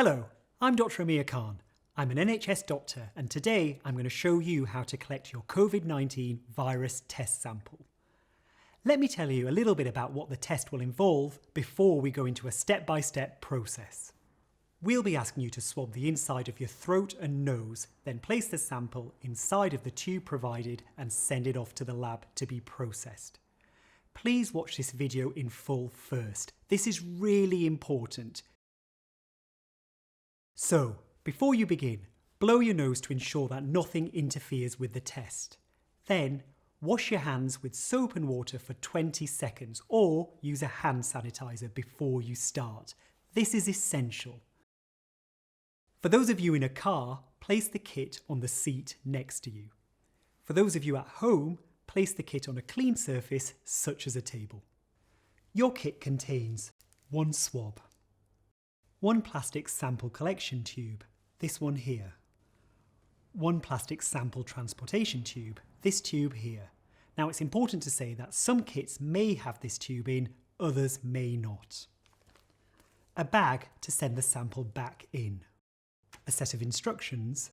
Hello, I'm Dr Amir Khan. I'm an NHS doctor and today I'm going to show you how to collect your COVID-19 virus test sample. Let me tell you a little bit about what the test will involve before we go into a step-by-step process. We'll be asking you to swab the inside of your throat and nose, then place the sample inside of the tube provided and send it off to the lab to be processed. Please watch this video in full first. This is really important. So, before you begin, blow your nose to ensure that nothing interferes with the test. Then, wash your hands with soap and water for 20 seconds or use a hand sanitizer before you start. This is essential. For those of you in a car, place the kit on the seat next to you. For those of you at home, place the kit on a clean surface such as a table. Your kit contains one swab, one plastic sample collection tube, this one here, one plastic sample transportation tube, this tube here. Now it's important to say that some kits may have this tube in, others may not. A bag to send the sample back in, a set of instructions,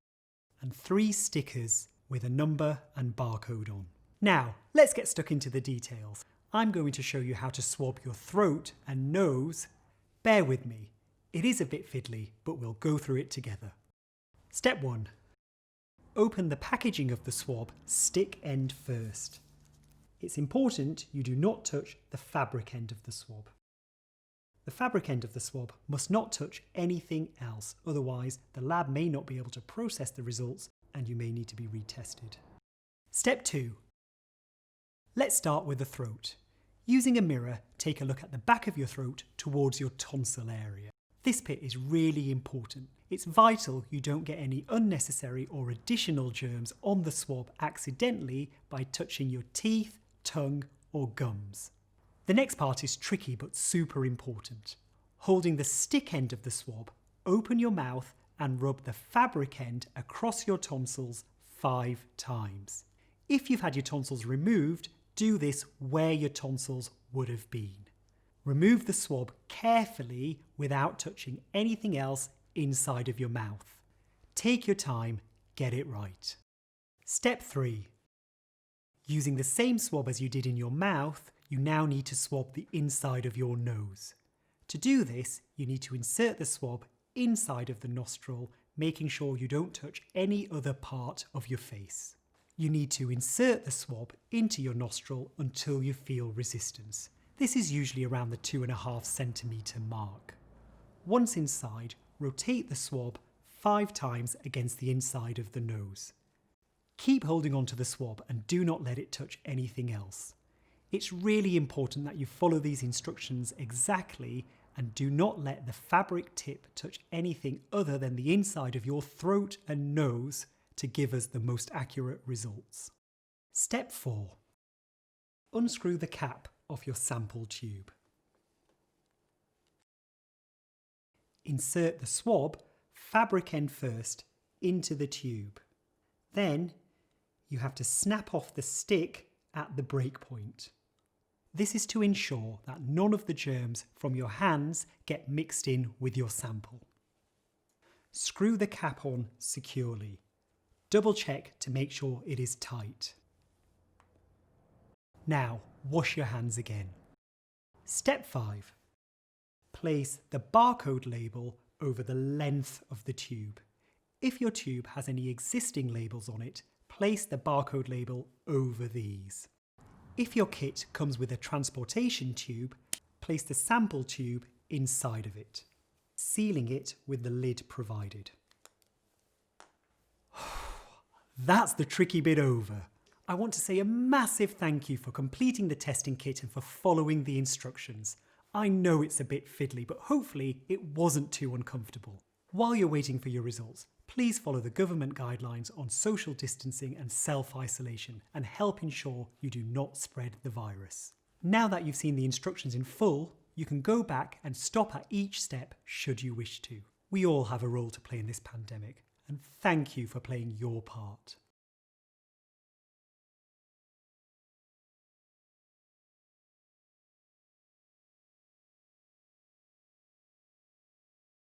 and 3 stickers with a number and barcode on. Now, let's get stuck into the details. I'm going to show you how to swab your throat and nose. Bear with me. It is a bit fiddly, but we'll go through it together. Step 1. Open the packaging of the swab stick end first. It's important you do not touch the fabric end of the swab. The fabric end of the swab must not touch anything else, otherwise the lab may not be able to process the results and you may need to be retested. Step 2. Let's start with the throat. Using a mirror, take a look at the back of your throat towards your tonsil area. This bit is really important. It's vital you don't get any unnecessary or additional germs on the swab accidentally by touching your teeth, tongue or gums. The next part is tricky but super important. Holding the stick end of the swab, open your mouth and rub the fabric end across your tonsils 5 times. If you've had your tonsils removed, do this where your tonsils would have been. Remove the swab carefully without touching anything else inside of your mouth. Take your time, get it right. Step 3. Using the same swab as you did in your mouth, you now need to swab the inside of your nose. To do this, you need to insert the swab inside of the nostril, making sure you don't touch any other part of your face. You need to insert the swab into your nostril until you feel resistance. This is usually around the 2.5 centimetre mark. Once inside, rotate the swab 5 times against the inside of the nose. Keep holding on to the swab and do not let it touch anything else. It's really important that you follow these instructions exactly and do not let the fabric tip touch anything other than the inside of your throat and nose to give us the most accurate results. Step 4. Unscrew the cap of your sample tube. Insert the swab, fabric end first, into the tube. Then you have to snap off the stick at the break point. This is to ensure that none of the germs from your hands get mixed in with your sample. Screw the cap on securely. Double check to make sure it is tight. Now, wash your hands again. Step 5. Place the barcode label over the length of the tube. If your tube has any existing labels on it, place the barcode label over these. If your kit comes with a transportation tube, place the sample tube inside of it, sealing it with the lid provided. That's the tricky bit over. I want to say a massive thank you for completing the testing kit and for following the instructions. I know it's a bit fiddly, but hopefully it wasn't too uncomfortable. While you're waiting for your results, please follow the government guidelines on social distancing and self-isolation and help ensure you do not spread the virus. Now that you've seen the instructions in full, you can go back and stop at each step should you wish to. We all have a role to play in this pandemic, and thank you for playing your part.